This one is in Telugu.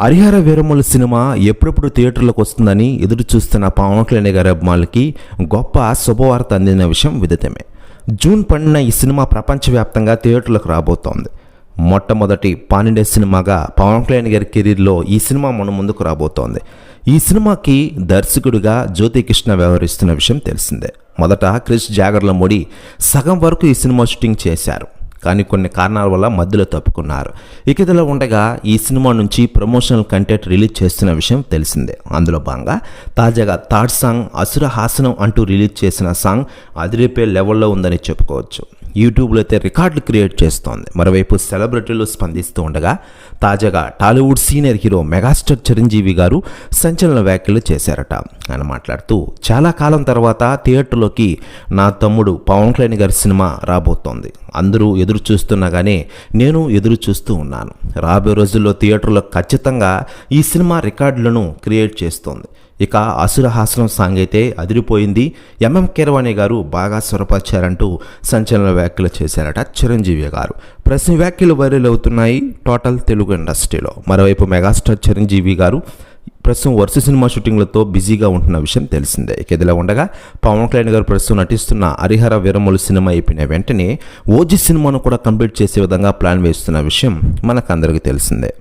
హరిహర వీరమల్లు సినిమా ఎప్పుడెప్పుడు థియేటర్లకు వస్తుందని ఎదురు చూస్తున్న పవన్ కళ్యాణ్ గారి అభిమానులకి గొప్ప శుభవార్త అందిన విషయం విదితమే. జూన్ 12న ఈ సినిమా ప్రపంచవ్యాప్తంగా థియేటర్లకు రాబోతోంది. మొట్టమొదటి పాన్ ఇండియా సినిమాగా పవన్ కళ్యాణ్ గారి కెరీర్లో ఈ సినిమా మన ముందుకు రాబోతోంది. ఈ సినిమాకి దర్శకుడిగా జ్యోతి కృష్ణ వ్యవహరిస్తున్న విషయం తెలిసిందే. మొదట క్రిష్ జాగర్లమూడి సగం వరకు ఈ సినిమా షూటింగ్ చేశారు. కానీ కొన్ని కారణాల వల్ల మధ్యలో తప్పుకున్నారు. ఇక ఇదిలా ఉండగా ఈ సినిమా నుంచి ప్రమోషనల్ కంటెంట్ రిలీజ్ చేస్తున్న విషయం తెలిసిందే. అందులో భాగంగా తాజాగా థర్డ్ సాంగ్ అసుర హాసనం అంటూ రిలీజ్ చేసిన సాంగ్ అదిరిపే లెవెల్లో ఉందని చెప్పుకోవచ్చు. యూట్యూబ్లో అయితే రికార్డులు క్రియేట్ చేస్తోంది. మరోవైపు సెలబ్రిటీలు స్పందిస్తూ ఉండగా తాజాగా Tollywood senior hero megastar Chiranjeevi గారు సంచలన వ్యాఖ్యలు చేశారట. ఆయన మాట్లాడుతూ చాలా కాలం తర్వాత థియేటర్లోకి నా తమ్ముడు పవన్ కళ్యాణ్ గారి సినిమా రాబోతోంది. అందరూ ఎదురు చూస్తున్నగానే నేను ఎదురు చూస్తూ ఉన్నాను. రాబోయే రోజుల్లో థియేటర్లో ఖచ్చితంగా ఈ సినిమా రికార్డులను క్రియేట్ చేస్తోంది. ఇక అసురహాసనం సాంగ్ అయితే అదిరిపోయింది. ఎంఎం కీరవాణి గారు బాగా స్వరపరిచారంటూ సంచలన వ్యాఖ్యలు చేశారట చిరంజీవి గారు. ప్రశ్న వ్యాఖ్యలు వైరల్ అవుతున్నాయి టోటల్ తెలుగు ఇండస్ట్రీలో. మరోవైపు మెగాస్టార్ చిరంజీవి గారు ప్రస్తుతం వరుస సినిమా షూటింగ్లతో బిజీగా ఉంటున్న విషయం తెలిసిందే. ఇక ఇదిలా ఉండగా పవన్ కళ్యాణ్ గారు ప్రస్తుతం నటిస్తున్న హరిహర వీరమల్లు సినిమా అయిపోయిన వెంటనే ఓజీ సినిమాను కూడా కంప్లీట్ చేసే విధంగా ప్లాన్ వేస్తున్న విషయం మనకందరికీ తెలిసిందే.